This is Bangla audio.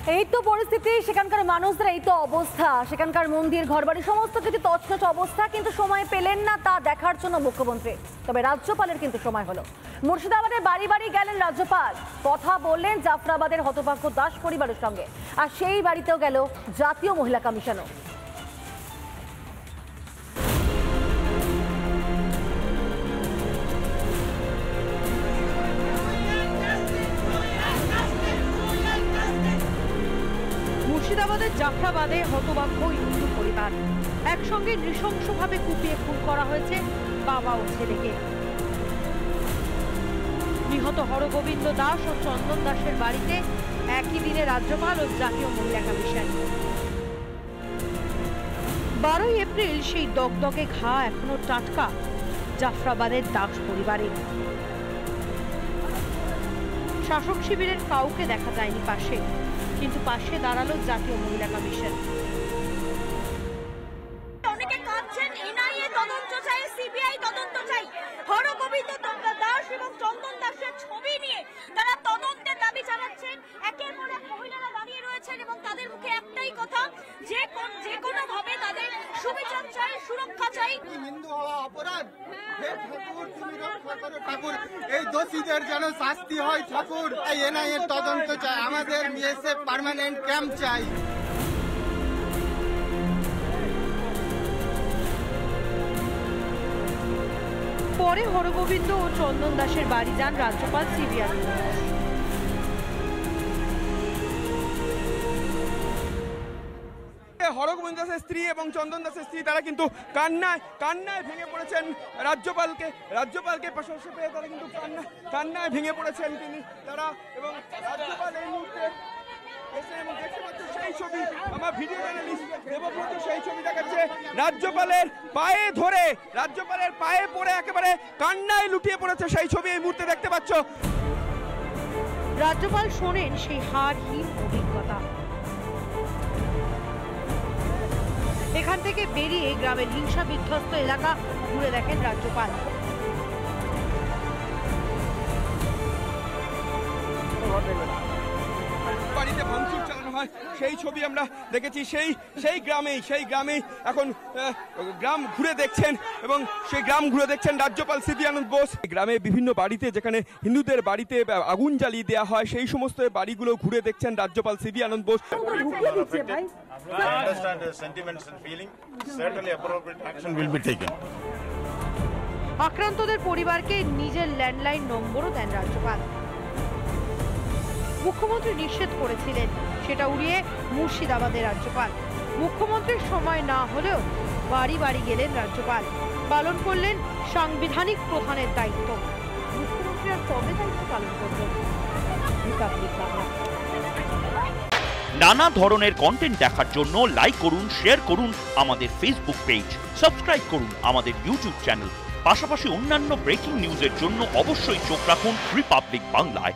এই তো পরিস্থিতি, সেখানকার মানুষদের এই তো অবস্থা, সেখানকার মন্দির ঘরবাড়ি সমস্ত কিছু তছনছ অবস্থা। কিন্তু সময় পেলেন না তা দেখার জন্য মুখ্যমন্ত্রী। তবে রাজ্যপালের কিন্তু সময় হলো। মুর্শিদাবাদে বাড়ি বাড়ি গেলেন রাজ্যপাল, কথা বললেন জাফরাবাদের হতভাগ্য দাস পরিবারের সঙ্গে। আর সেই বাড়িতেও গেল জাতীয় মহিলা কমিশনও। মুর্শিদাবাদের জাফরাবাদে হতভাগ্য হিন্দু পরিবার, একসঙ্গে নৃশংসভাবে কুপিয়ে খুন করা হয়েছে বাবা ও ছেলেকে। নিহত হরগোবিন্দ দাস ও চন্দন দাসের বাড়িতে একই দিনে রাজ্যপাল ও জাতীয় মহিলা কমিশন। 12 এপ্রিল সেই দগদগে ঘা এখনো টাটকা জাফরাবাদের দাস পরিবারে। শাসক শিবিরের কাউকে দেখা যায়নি পাশে, কিন্তু পাশে দাঁড়ালো জাতীয় মহিলা কমিশন। অনেকে কাঁদছেন, এনআইএ তদন্ত চাই, সিবিআই তদন্ত চাই। হরগোবিন্দ দাস এবং চন্দন দাসের ছবি নিয়ে তারা তদন্তের দাবি জানাচ্ছেন। একের পর এক মহিলারা দাঁড়িয়ে রয়েছেন এবং তাদের মুখে একটাই কথা, যে কোনো ভাবে তাদের সুবিচার চাই, সুরক্ষা চাই। হিন্দু হওয়া অপরাধ, ঠাকুর এই দোষীদের যেন শাস্তি হয়। ঠাকুর এই এনআইএ তদন্ত চাই, আমাদের বিএসএফ পার্মানেন্ট ক্যাম্প চাই। পরে হরগোবিন্দ ও চন্দন দাসের বাড়ি যান রাজ্যপাল সিবিআর। হরগোবিন্দ দাসের স্ত্রী এবং চন্দন দাসের স্ত্রী তারা কিন্তু কান্নায় ভেঙে পড়েছেন রাজ্যপালকে পাশাপাশি পেয়ে তারা কিন্তু কান্নায় ভেঙে পড়েছেন তারা। এবং রাজ্যপাল এই মুহূর্তে এবং দেখতে পাচ্ছ সেই ছবি, আমার ভিডিও জার্নালিস্ট দেবব্রত সেই ছবি দেখাচ্ছে। রাজ্যপালের পায়ে পড়ে একেবারে কান্নায় লুটিয়ে পড়েছে সেই ছবি এই মুহূর্তে দেখতে পাচ্ছ। রাজ্যপাল শোনেন সেই হারহীন অভিজ্ঞতা। এখান থেকে বেরিয়ে গ্রামের হিংসা বিধ্বস্ত এলাকা ঘুরে দেখেন রাজ্যপাল। বাড়িতে ভাঙচুর চালানো হয় সেই ছবি আমরা দেখেছি। সেই গ্রামেই এখন গ্রাম ঘুরে দেখছেন এবং সেই গ্রাম ঘুরে দেখছেন রাজ্যপাল সিবি আনন্দ বোস। গ্রামে বিভিন্ন বাড়িতে যেখানে হিন্দুদের বাড়িতে আগুন জ্বালিয়ে দেওয়া হয় সেই সমস্ত বাড়িগুলো ঘুরে দেখছেন রাজ্যপাল সিবি আনন্দ বোস। আক্রান্তদের পরিবারকে নিজের ল্যান্ডলাইন নম্বরও দেন রাজ্যপাল। মুখ্যমন্ত্রী নিষেধ করেছিলেন, সেটা উড়িয়ে মুর্শিদাবাদের রাজ্যপাল। মুখ্যমন্ত্রীর সময় না হলেও বাড়ি বাড়ি গেলেন রাজ্যপাল, পালন করলেন সাংবিধানিক প্রধানের দায়িত্ব। মুখ্যমন্ত্রী আর কবে দায়িত্ব পালন করবেন? রিপাবলিক বাংলা। নানা ধরনের কন্টেন্ট দেখার জন্য লাইক করুন, শেয়ার করুন আমাদের ফেসবুক পেজ, সাবস্ক্রাইব করুন আমাদের ইউটিউব চ্যানেল। পাশাপাশি অন্যান্য ব্রেকিং নিউজের জন্য অবশ্যই চোখ রাখুন রিপাবলিক বাংলায়।